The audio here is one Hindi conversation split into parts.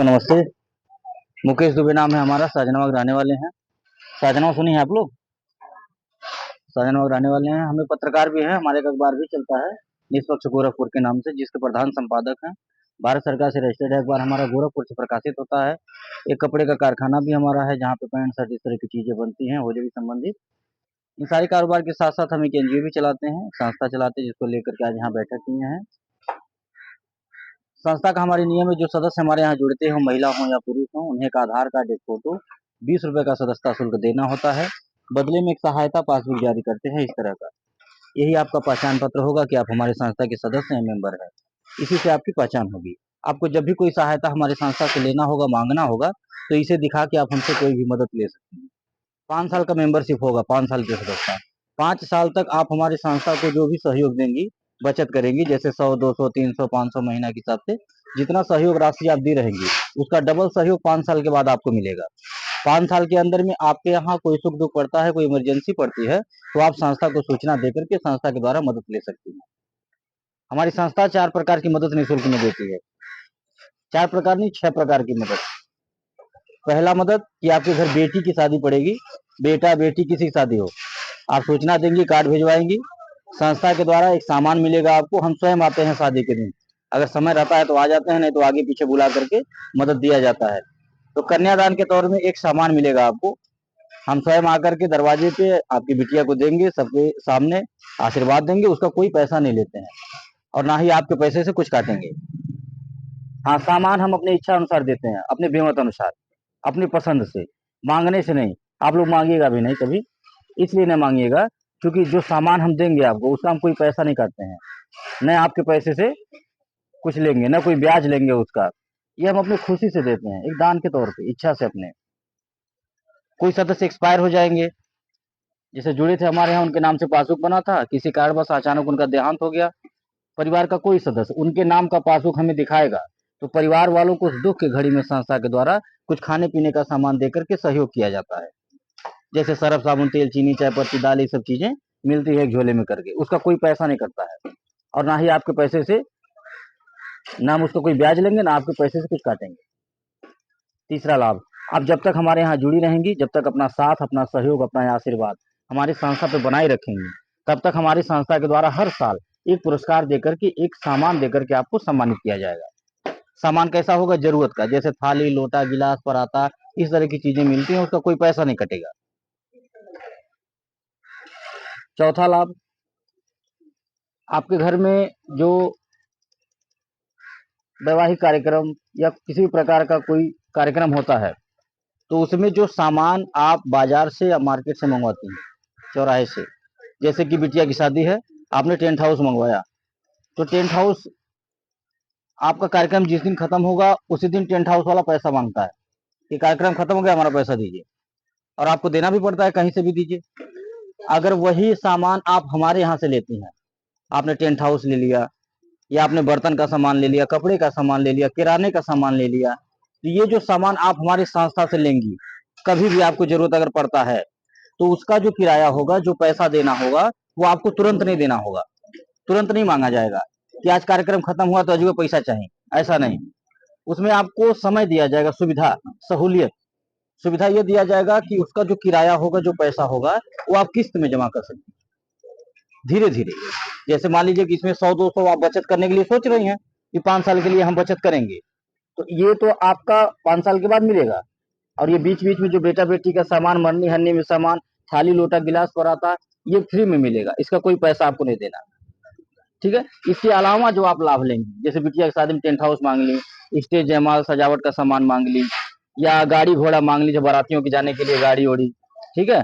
तो नमस्ते। मुकेश दुबे नाम है हमारा, शाहजहानाबाद रहने वाले हैं। शाहजहानाबाद सुनी है आप लोग? शाहजहानाबाद रहने वाले हैं। हमें पत्रकार भी है, हमारे एक अखबार भी चलता है निष्पक्ष गोरखपुर के नाम से, जिसके प्रधान संपादक हैं। भारत सरकार से रजिस्टर्ड है अखबार हमारा, गोरखपुर से प्रकाशित होता है। एक कपड़े का कारखाना भी हमारा है, जहाँ पे पैंट शर्ट इस तरह की चीजें बनती हैं होली भी संबंधित। इन सारे कारोबार के साथ साथ हम एक एनजीओ भी चलाते हैं, संस्था चलाते हैं, जिसको लेकर के आज यहाँ बैठक किए हैं। संस्था का हमारे नियम है, जो सदस्य हमारे यहाँ जुड़ते हो, महिला हो या पुरुष हो, उन्हें एक आधार कार्ड, एक फोटो, 20 रुपए का सदस्यता शुल्क देना होता है। बदले में एक सहायता पासबुक जारी करते हैं इस तरह का। यही आपका पहचान पत्र होगा कि आप हमारे संस्था के सदस्य हैं, मेंबर है। इसी से आपकी पहचान होगी। आपको जब भी कोई सहायता हमारी संस्था से लेना होगा, मांगना होगा, तो इसे दिखा के आप हमसे कोई भी मदद ले सकते हैं। 5 साल का मेंबरशिप होगा, 5 साल की सदस्यता। 5 साल तक आप हमारी संस्था को जो भी सहयोग देंगी, बचत करेंगी, जैसे 100, 200, 300, 500 महीना के हिसाब से जितना सहयोग राशि आप दी रहेंगी, उसका डबल सहयोग 5 साल के बाद आपको मिलेगा। 5 साल के अंदर में आपके यहाँ कोई सुख दुख पड़ता है, कोई इमरजेंसी पड़ती है, तो आप संस्था को सूचना देकर के संस्था के द्वारा मदद ले सकती हैं। हमारी संस्था 4 प्रकार की मदद निःशुल्क में देती है। 4 प्रकार नहीं, 6 प्रकार की मदद। पहला मदद कि आपके घर बेटी की शादी पड़ेगी, बेटा बेटी किसी की शादी हो, आप सूचना देंगी, कार्ड भिजवाएंगी, संस्था के द्वारा एक सामान मिलेगा आपको। हम स्वयं आते हैं शादी के दिन, अगर समय रहता है तो आ जाते हैं, नहीं तो आगे पीछे बुला करके मदद दिया जाता है। तो कन्यादान के तौर में एक सामान मिलेगा आपको। हम स्वयं आकर के दरवाजे पे आपकी बिटिया को देंगे, सबके सामने आशीर्वाद देंगे, उसका कोई पैसा नहीं लेते हैं और ना ही आपके पैसे से कुछ काटेंगे। हाँ, सामान हम अपनी इच्छा अनुसार देते हैं, अपने बेमत अनुसार, अपनी पसंद से, मांगने से नहीं। आप लोग मांगिएगा भी नहीं कभी, इसलिए नहीं मांगिएगा क्योंकि जो सामान हम देंगे आपको, उसका हम कोई पैसा नहीं काटते हैं, न आपके पैसे से कुछ लेंगे, न कोई ब्याज लेंगे उसका। ये हम अपनी खुशी से देते हैं, एक दान के तौर पे, इच्छा से अपने। कोई सदस्य एक्सपायर हो जाएंगे, जैसे जुड़े थे हमारे यहाँ, उनके नाम से पासबुक बना था, किसी कारणवश अचानक उनका देहांत हो गया, परिवार का कोई सदस्य उनके नाम का पासबुक हमें दिखाएगा, तो परिवार वालों को उस दुख की घड़ी में संस्था के द्वारा कुछ खाने पीने का सामान देकर के सहयोग किया जाता है। जैसे सरफ, साबुन, तेल, चीनी, चाय पत्ती, दाल, ये सब चीजें मिलती है एक झोले में करके, उसका कोई पैसा नहीं कटता है और ना ही आपके पैसे से, ना हम उसका कोई ब्याज लेंगे, ना आपके पैसे से कुछ काटेंगे। तीसरा लाभ, आप जब तक हमारे यहाँ जुड़ी रहेंगी, जब तक अपना साथ, अपना सहयोग, अपना आशीर्वाद हमारी संस्था पे बनाए रखेंगी, तब तक हमारी संस्था के द्वारा हर साल एक पुरस्कार देकर के, एक सामान देकर के आपको सम्मानित किया जाएगा। सामान कैसा होगा? जरूरत का, जैसे थाली, लोटा, गिलास, पराता, इस तरह की चीजें मिलती हैं, उसका कोई पैसा नहीं कटेगा। चौथा लाभ, आपके घर में जो वैवाहिक कार्यक्रम या किसी भी प्रकार का कोई कार्यक्रम होता है, तो उसमें जो सामान आप बाजार से या मार्केट से मंगवाती हैं, चौराहे से, जैसे कि बिटिया की शादी है, आपने टेंट हाउस मंगवाया, तो टेंट हाउस आपका कार्यक्रम जिस दिन खत्म होगा, उसी दिन टेंट हाउस वाला पैसा मांगता है कि कार्यक्रम खत्म हो गया, हमारा पैसा दीजिए, और आपको देना भी पड़ता है, कहीं से भी दीजिए। अगर वही सामान आप हमारे यहाँ से लेती हैं, आपने टेंट हाउस ले लिया, या आपने बर्तन का सामान ले लिया, कपड़े का सामान ले लिया, किराने का सामान ले लिया, तो ये जो सामान आप हमारी संस्था से लेंगी, कभी भी आपको जरूरत अगर पड़ता है, तो उसका जो किराया होगा, जो पैसा देना होगा, वो आपको तुरंत नहीं देना होगा, तुरंत नहीं मांगा जाएगा कि आज कार्यक्रम खत्म हुआ तो अजूबा पैसा चाहिए, ऐसा नहीं। उसमें आपको समय दिया जाएगा, सुविधा, सहूलियत, सुविधा ये दिया जाएगा कि उसका जो किराया होगा, जो पैसा होगा, वो आप किस्त में जमा कर सकते हैं धीरे धीरे। जैसे मान लीजिए कि इसमें 100-200 आप बचत करने के लिए सोच रही हैं कि 5 साल के लिए हम बचत करेंगे, तो ये तो आपका 5 साल के बाद मिलेगा। और ये बीच बीच में जो बेटा बेटी का सामान, मरनी हरनी में सामान, थाली, लोटा, गिलास, पराता, ये फ्री में मिलेगा, इसका कोई पैसा आपको नहीं देना। ठीक है। इसके अलावा जो आप लाभ लेंगे, जैसे बिटिया की शादी में टेंट हाउस मांग ली, स्टेज जयमाल, सजावट का सामान मांग ली, या गाड़ी घोड़ा मांग ली, जो बारातियों की जाने के लिए गाड़ी ओड़ी, ठीक है,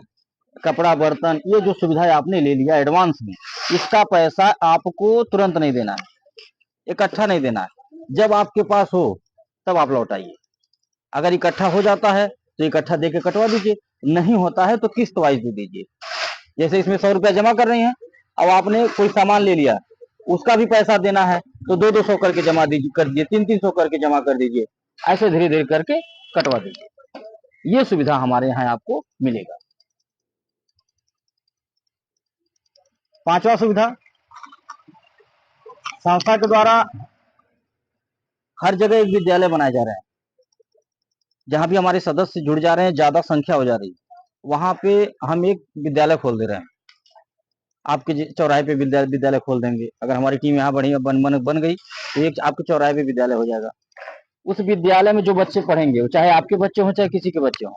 कपड़ा, बर्तन, ये जो सुविधाएं आपने ले लिया एडवांस में, इसका पैसा आपको तुरंत नहीं देना है, इकट्ठा नहीं देना है। जब आपके पास हो तब आप लौटाइए। अगर इकट्ठा हो जाता है तो इकट्ठा देके कटवा दीजिए, नहीं होता है तो किस्त वाइज दे दीजिए। जैसे इसमें 100 रुपया जमा कर रही हैं, अब आपने कोई सामान ले लिया, उसका भी पैसा देना है, तो 200-200 करके जमा दीजिए, कर दीजिए, 300-300 करके जमा कर दीजिए, ऐसे धीरे धीरे करके कटवा दीजिए। ये सुविधा हमारे यहाँ आपको मिलेगा। पांचवा सुविधा, संस्था के द्वारा हर जगह एक विद्यालय बनाए जा रहे हैं। जहाँ भी हमारे सदस्य जुड़ जा रहे हैं, ज्यादा संख्या हो जा रही है, वहां पे हम एक विद्यालय खोल दे रहे हैं। आपके चौराहे पे विद्यालय खोल देंगे। अगर हमारी टीम यहाँ बढ़िया बन गई तो एक आपके चौराहे पे विद्यालय हो जाएगा। उस विद्यालय में जो बच्चे पढ़ेंगे, चाहे आपके बच्चे हों चाहे किसी के बच्चे हों,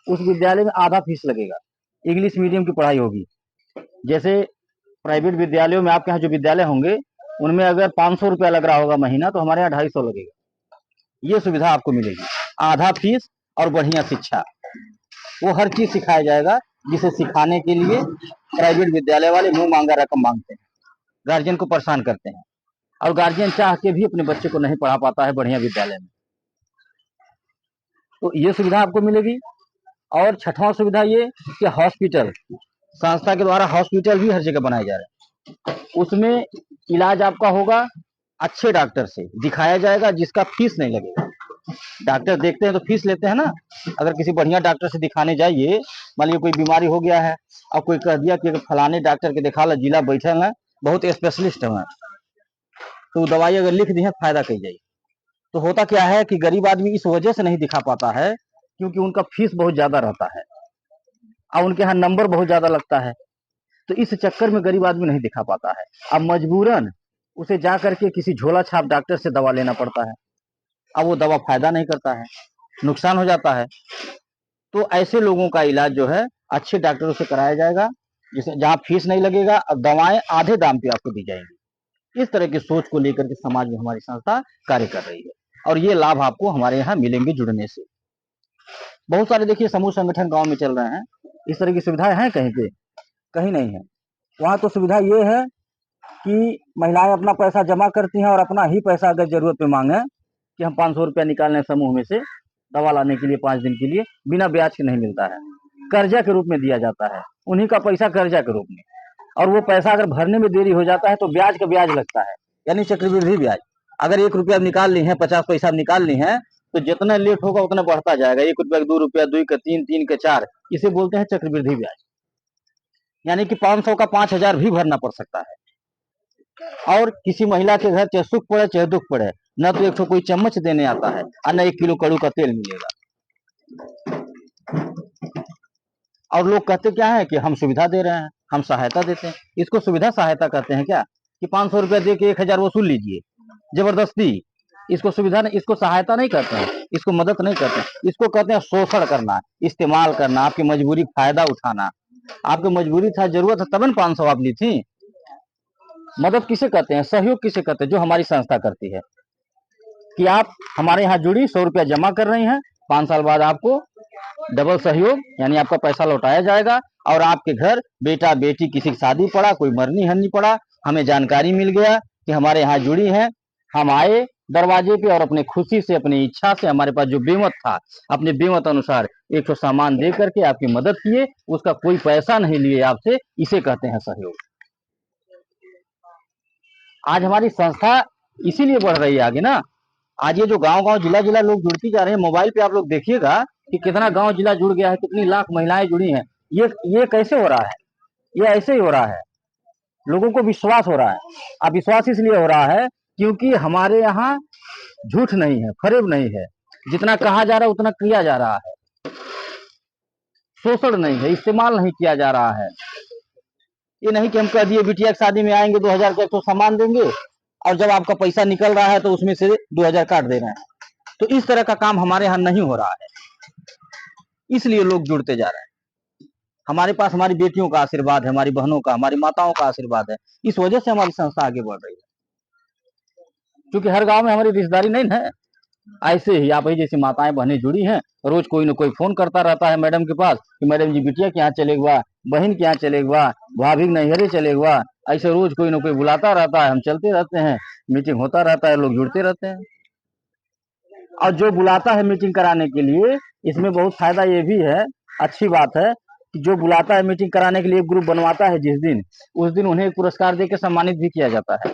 उस विद्यालय में आधा फीस लगेगा। इंग्लिश मीडियम की पढ़ाई होगी। जैसे प्राइवेट विद्यालयों में आपके यहाँ जो विद्यालय होंगे, उनमें अगर 500 रुपया लग रहा होगा महीना, तो हमारे यहाँ 250 लगेगा। ये सुविधा आपको मिलेगी, आधा फीस और बढ़िया शिक्षा। वो हर चीज सिखाया जाएगा, जिसे सिखाने के लिए प्राइवेट विद्यालय वाले मुंह मांगा रकम मांगते हैं, गार्जियन को परेशान करते हैं, और गार्जियन चाह के भी अपने बच्चे को नहीं पढ़ा पाता है बढ़िया विद्यालय में। तो ये सुविधा आपको मिलेगी। और छठवां सुविधा ये कि हॉस्पिटल, संस्था के द्वारा हॉस्पिटल भी हर जगह बनाए जा रहे हैं। उसमें इलाज आपका होगा अच्छे डॉक्टर से, दिखाया जाएगा, जिसका फीस नहीं लगेगा। डॉक्टर देखते हैं तो फीस लेते हैं ना। अगर किसी बढ़िया डॉक्टर से दिखाने जाइए, मान लीजिए कोई बीमारी हो गया है, और कोई कह दिया कि फलाने डॉक्टर के दिखा ला, जिला बैठल है, बहुत स्पेशलिस्ट है, तो दवाई अगर लिख दी है, फायदा कही जाएगी। तो होता क्या है कि गरीब आदमी इस वजह से नहीं दिखा पाता है, क्योंकि उनका फीस बहुत ज्यादा रहता है और उनके यहाँ नंबर बहुत ज्यादा लगता है। तो इस चक्कर में गरीब आदमी नहीं दिखा पाता है। अब मजबूरन उसे जा करके किसी झोला छाप डॉक्टर से दवा लेना पड़ता है। अब वो दवा फायदा नहीं करता है, नुकसान हो जाता है। तो ऐसे लोगों का इलाज जो है अच्छे डॉक्टरों से कराया जाएगा, जिसे जहाँ फीस नहीं लगेगा और दवाएं आधे दाम पे आपको दी जाएंगी। इस तरह की सोच को लेकर के समाज में हमारी संस्था कार्य कर रही है, और ये लाभ आपको हमारे यहाँ मिलेंगे जुड़ने से। बहुत सारे देखिए समूह संगठन गांव में चल रहे हैं, इस तरह की सुविधाएं हैं कहीं पे? कहीं नहीं है। वहां तो सुविधा ये है कि महिलाएं अपना पैसा जमा करती हैं, और अपना ही पैसा अगर जरूरत पे मांगे कि हम 500 रुपया निकाल लें समूह में से दवा लाने के लिए 5 दिन के लिए, बिना ब्याज के नहीं मिलता है, कर्जा के रूप में दिया जाता है। उन्हीं का पैसा कर्जा के रूप में, और वो पैसा अगर भरने में देरी हो जाता है तो ब्याज का ब्याज लगता है, यानी चक्रवृद्धि ब्याज। अगर 1 रुपया निकाल ली है, 50 पैसा निकाल ली है, तो जितना लेट होगा उतना बढ़ता जाएगा। 1 रुपया 2 रुपया, 2 का 3, 3 का 4, इसे बोलते हैं चक्रवृद्धि ब्याज। यानी कि 500 का 5000 भी भरना पड़ सकता है। और किसी महिला के घर चाहे सुख पड़े चाहे दुख पड़े, न तो एक कोई चम्मच देने आता है, और न 1 किलो कड़ू का तेल मिलेगा। और लोग कहते क्या है कि हम सुविधा दे रहे हैं, हम सहायता देते हैं। इसको सुविधा सहायता कहते हैं क्या? कि 500 रुपया दे के 1000 वसूल लीजिए जबरदस्ती। इसको सुविधा नहीं, इसको सहायता नहीं करते हैं, इसको मदद नहीं करते हैं। इसको कहते हैं शोषण करना, इस्तेमाल करना, आपकी मजबूरी फायदा उठाना। आपकी मजबूरी था, जरूरत है, तब न 500 आप ली थी। मदद किसे कहते हैं, सहयोग किसे कहते हैं? जो हमारी संस्था करती है कि आप हमारे यहाँ जुड़ी, 100 रुपया जमा कर रही हैं, 5 साल बाद आपको डबल सहयोग, यानी आपका पैसा लौटाया जाएगा। और आपके घर बेटा बेटी किसी की शादी पड़ा, कोई मरनी हरनी पड़ा, हमें जानकारी मिल गया कि हमारे यहाँ जुड़ी है, हम आए दरवाजे पे, और अपने खुशी से, अपनी इच्छा से, हमारे पास जो बेमत था, अपने बेमत अनुसार एक सामान दे करके आपकी मदद किए, उसका कोई पैसा नहीं लिए आपसे, इसे कहते हैं सहयोग। आज हमारी संस्था इसीलिए बढ़ रही है आगे ना। आज ये जो गांव-गांव, जिला-जिला लोग जुड़ती जा रहे हैं, मोबाइल पे आप लोग देखिएगा कि कितना गांव जिला जुड़ गया है, कितनी लाख महिलाएं जुड़ी हैं। ये कैसे हो रहा है? ये ऐसे ही हो रहा है, लोगों को विश्वास हो रहा है। अब विश्वास इसलिए हो रहा है क्योंकि हमारे यहाँ झूठ नहीं है, फरेब नहीं है, जितना कहा जा रहा है उतना किया जा रहा है। शोषण नहीं है, इस्तेमाल नहीं किया जा रहा है। ये नहीं कि हम कह दिए बिटिया की शादी में आएंगे 2000 का तो सामान देंगे, और जब आपका पैसा निकल रहा है तो उसमें से 2000 काट दे रहे हैं। तो इस तरह का काम हमारे यहाँ नहीं हो रहा है, इसलिए लोग जुड़ते जा रहे हैं। हमारे पास हमारी बेटियों का आशीर्वाद है, हमारी बहनों का, हमारी माताओं का आशीर्वाद है, इस वजह से हमारी संस्था आगे बढ़ रही है। क्योंकि हर गांव में हमारी रिश्तेदारी नहीं है। ऐसे ही आप ही जैसी माताएं बहनें जुड़ी हैं, रोज कोई न कोई फोन करता रहता है मैडम के पास कि मैडम जी बिटिया के यहाँ चलेगा, बहन के यहाँ चलेगा, भाभी नैहरे चलेगा। ऐसे रोज कोई न कोई बुलाता रहता है, हम चलते रहते हैं, मीटिंग होता रहता है, लोग जुड़ते रहते हैं। और जो बुलाता है मीटिंग कराने के लिए, इसमें बहुत फायदा ये भी है, अच्छी बात है कि जो बुलाता है मीटिंग कराने के लिए, ग्रुप बनवाता है जिस दिन, उस दिन उन्हें पुरस्कार देकर सम्मानित भी किया जाता है।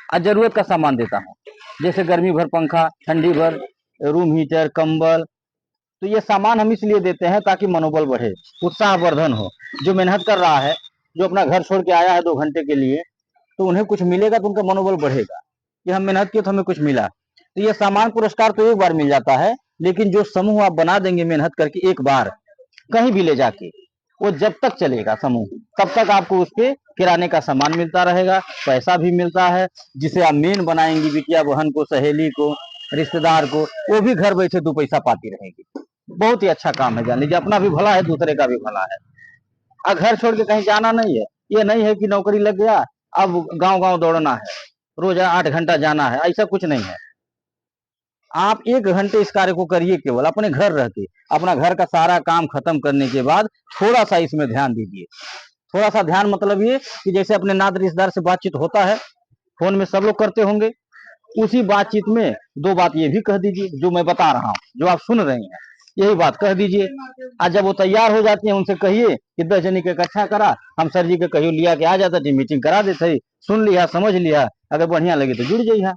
और जरूरत का सामान देता हूँ, जैसे गर्मी भर पंखा, ठंडी भर रूम हीटर, कंबल। तो ये सामान हम इसलिए देते हैं ताकि मनोबल बढ़े, उत्साहवर्धन हो। जो मेहनत कर रहा है, जो अपना घर छोड़ के आया है 2 घंटे के लिए, तो उन्हें कुछ मिलेगा तो उनका मनोबल बढ़ेगा कि हम मेहनत किए तो हमें कुछ मिला। तो ये सामान पुरस्कार तो एक बार मिल जाता है, लेकिन जो समूह आप बना देंगे मेहनत करके एक बार कहीं भी ले जाके, वो जब तक चलेगा समूह तब तक आपको उस पे किराने का सामान मिलता रहेगा, पैसा भी मिलता है, जिसे आप मेन बनाएंगी बिटिया बहन को, सहेली को, रिश्तेदार को, वो भी घर बैठे दो पैसा पाती रहेगी। बहुत ही अच्छा काम है, जान लीजिए अपना भी भला है, दूसरे का भी भला है। और घर छोड़ के कहीं जाना नहीं है, ये नहीं है कि नौकरी लग गया अब गांव गांव दौड़ना है, रोज 8 घंटा जाना है, ऐसा कुछ नहीं है। आप 1 घंटे इस कार्य को करिए, केवल अपने घर रह के, अपना घर का सारा काम खत्म करने के बाद थोड़ा सा इसमें ध्यान दीजिए। थोड़ा सा ध्यान मतलब ये कि जैसे अपने नात रिश्तेदार से बातचीत होता है, फोन में सब लोग करते होंगे, उसी बातचीत में 2 बात ये भी कह दीजिए जो मैं बता रहा हूँ, जो आप सुन रहे हैं, यही बात कह दीजिए। आज जब वो तैयार हो जाती है, उनसे कहिए कि 10 जनी के इकट्ठा करा, हम सर जी के कहियो लिया के आ जाता जी, मीटिंग करा देते, सुन लिया समझ लिया, अगर बढ़िया लगे तो जुड़ जाइए।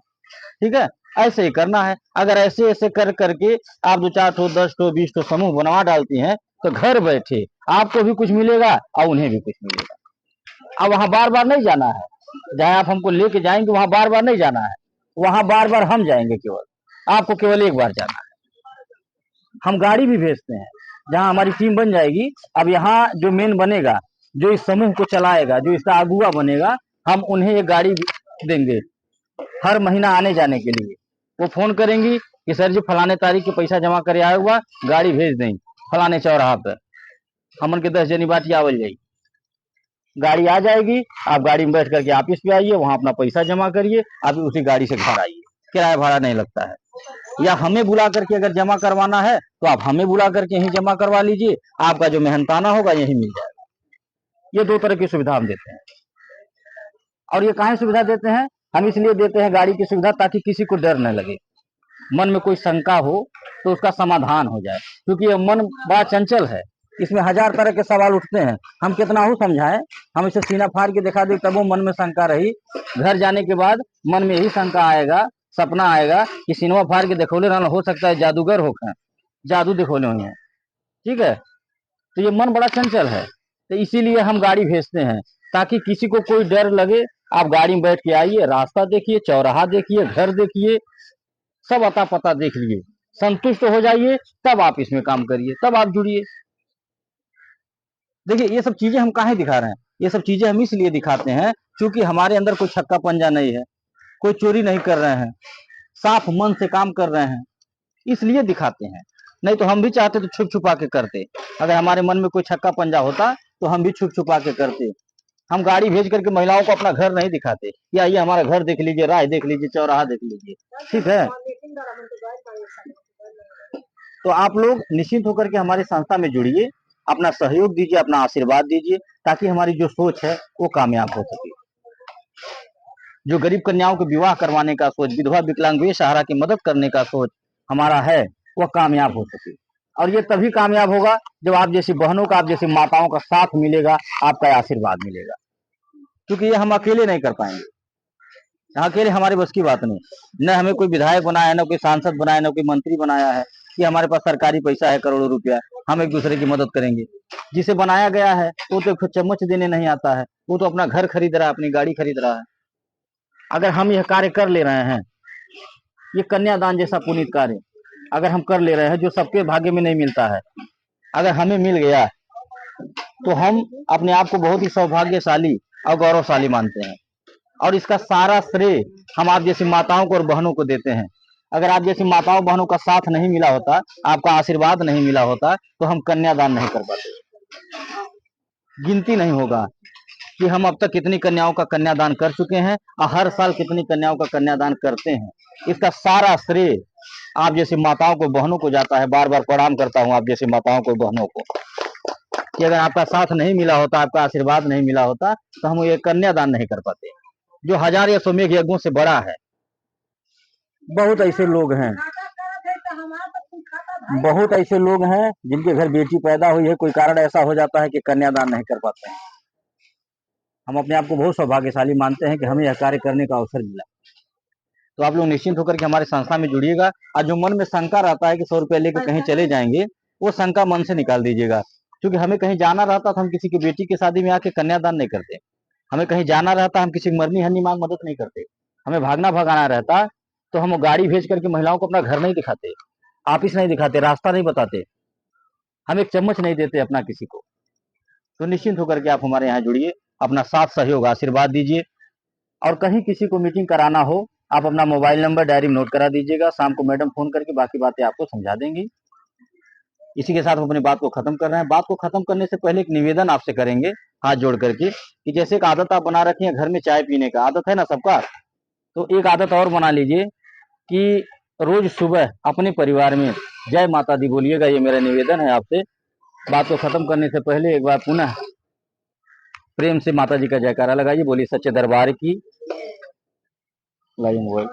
ठीक है, ऐसे ही करना है। अगर ऐसे ऐसे कर करके आप 2-4 ठो 10 ठो 20 ठो समूह बनवा डालती हैं, तो घर बैठे आपको भी कुछ मिलेगा और उन्हें भी कुछ मिलेगा। अब वहां बार बार नहीं जाना है, जहां आप हमको लेके जाएंगे वहां बार बार नहीं जाना है, वहां बार बार हम जाएंगे, केवल आपको केवल एक बार जाना है। हम गाड़ी भी भेजते हैं, जहां हमारी टीम बन जाएगी। अब यहाँ जो मेन बनेगा, जो इस समूह को चलाएगा, जो इसका अगुआ बनेगा, हम उन्हें एक गाड़ी देंगे हर महीना आने जाने के लिए। वो फोन करेंगी कि सर जी फलाने तारीख के पैसा जमा करे आया हुआ, गाड़ी भेज दें फलाने चौराहा पे, हमन के 10 जनी बाटी आवल जाई, गाड़ी आ जाएगी, आप गाड़ी में बैठ करके ऑफिस पे आइए, वहां अपना पैसा जमा करिए, आप उसी गाड़ी से घर आइए, किराया भाड़ा नहीं लगता है। या हमें बुला करके अगर जमा करवाना है तो आप हमें बुला करके यहीं जमा करवा लीजिए, आपका जो मेहनताना होगा यहीं मिल जाएगा। ये 2 तरह की सुविधा हम देते हैं। और ये काहे सुविधा देते हैं? हम इसलिए देते हैं गाड़ी की सुविधा, ताकि किसी को डर न लगे, मन में कोई शंका हो तो उसका समाधान हो जाए, क्योंकि ये मन बड़ा चंचल है, इसमें 1000 तरह के सवाल उठते हैं। हम कितना हो समझाएं, हम इसे सीना फाड़ के दिखा दे तब वो मन में शंका रही, घर जाने के बाद मन में यही शंका आएगा, सपना आएगा कि सीनवा फाड़ के देखोले रहना, हो सकता है जादूगर होकर जादू दिखोले हुए हैं। ठीक है, तो ये मन बड़ा चंचल है, तो इसीलिए हम गाड़ी भेजते हैं, ताकि किसी को कोई डर लगे, आप गाड़ी में बैठ के आइए, रास्ता देखिए, चौराहा देखिए, घर देखिए, सब अता पता देख लिए, संतुष्ट हो जाइए, तब आप इसमें काम करिए, तब आप जुड़िए। देखिए ये सब चीजें हम काहे दिखा रहे हैं, ये सब चीजें हम इसलिए दिखाते हैं क्योंकि हमारे अंदर कोई छक्का पंजा नहीं है, कोई चोरी नहीं कर रहे हैं, साफ मन से काम कर रहे हैं, इसलिए दिखाते हैं। नहीं तो हम भी चाहते तो छुप छुपा के करते, अगर हमारे मन में कोई छक्का पंजा होता तो हम भी छुप छुपा के करते। हम गाड़ी भेज करके महिलाओं को अपना घर नहीं दिखाते कि आइए हमारा घर देख लीजिए, राह देख लीजिए, चौराहा देख लीजिए। ठीक है, तो आप लोग निश्चिंत होकर के हमारी संस्था में जुड़िए, अपना सहयोग दीजिए, अपना आशीर्वाद दीजिए, ताकि हमारी जो सोच है वो कामयाब हो सके। जो गरीब कन्याओं को विवाह करवाने का सोच, विधवा विकलांग बेसहारा की मदद करने का सोच हमारा है, वह कामयाब हो सके। और ये तभी कामयाब होगा जब आप जैसी बहनों का, आप जैसी माताओं का साथ मिलेगा, आपका आशीर्वाद मिलेगा, क्योंकि ये हम अकेले नहीं कर पाएंगे, अकेले हमारे बस की बात नहीं। न हमें कोई विधायक बनाया है, न कोई सांसद बनाया, न कोई मंत्री बनाया है कि हमारे पास सरकारी पैसा है करोड़ों रुपया, हम एक दूसरे की मदद करेंगे। जिसे बनाया गया है वो तो चम्मच देने नहीं आता है, वो तो अपना घर खरीद रहा है, अपनी गाड़ी खरीद रहा है। अगर हम यह कार्य कर ले रहे हैं, ये कन्यादान जैसा पुनीत कार्य अगर हम कर ले रहे हैं, जो सबके भाग्य में नहीं मिलता है, अगर हमें मिल गया तो हम अपने आप को बहुत ही सौभाग्यशाली और गौरवशाली मानते हैं। और इसका सारा श्रेय हम आप जैसी माताओं को और बहनों को देते हैं। अगर आप जैसी माताओं बहनों का साथ नहीं मिला होता, आपका आशीर्वाद नहीं मिला होता, तो हम कन्यादान नहीं कर पाते। गिनती नहीं होगा कि हम अब तक कितनी कन्याओं का कन्यादान कर चुके हैं और हर साल कितनी कन्याओं का कन्यादान करते हैं। इसका सारा श्रेय आप जैसी माताओं को, बहनों को जाता है। बार बार प्रणाम करता हूं आप जैसी माताओं को, बहनों को, कि अगर आपका साथ नहीं मिला होता, आपका आशीर्वाद नहीं मिला होता, तो हम ये कन्यादान नहीं कर पाते, जो 1000 या 100 यज्ञों से बड़ा है। बहुत ऐसे लोग हैं, बहुत ऐसे लोग हैं जिनके घर बेटी पैदा हुई है, कोई कारण ऐसा हो जाता है कि कन्यादान नहीं कर पाते हैं। हम अपने आप को बहुत सौभाग्यशाली मानते हैं कि हमें यह कार्य करने का अवसर मिला। तो आप लोग निश्चिंत होकर के हमारे संस्था में जुड़िएगा, और जो मन में शंका रहता है कि 100 रुपये लेकर कहीं चले जाएंगे, वो शंका मन से निकाल दीजिएगा। क्योंकि हमें कहीं जाना रहता तो हम किसी की बेटी की शादी में आके कन्यादान नहीं करते, हमें कहीं जाना रहता हम किसी की मरनी हरनी मांग मदद नहीं करते, हमें भागना भगाना रहता तो हम गाड़ी भेज करके महिलाओं को अपना घर नहीं दिखाते, ऑफिस नहीं दिखाते, रास्ता नहीं बताते, हम एक चम्मच नहीं देते अपना किसी को, तो निश्चिंत होकर के आप हमारे यहाँ जुड़िए, अपना साथ सहयोग आशीर्वाद दीजिए। और कहीं किसी को मीटिंग कराना हो, आप अपना मोबाइल नंबर डायरी में नोट करा दीजिएगा, शाम को मैडम फोन करके बाकी बातें आपको समझा देंगी। इसी के साथ हम अपनी बात को खत्म कर रहे हैं। बात को खत्म करने से पहले एक निवेदन आपसे करेंगे हाथ जोड़ करके, कि जैसे एक आदत आप बना रखी है घर में चाय पीने का, आदत है ना सबका, तो एक आदत और बना लीजिए कि रोज सुबह अपने परिवार में जय माता दी बोलिएगा। ये मेरा निवेदन है आपसे। बात को खत्म करने से पहले एक बार पुनः प्रेम से माता जी का जयकारा लगाइए, बोलिए सच्चे दरबार की। लाइए मोबाइल।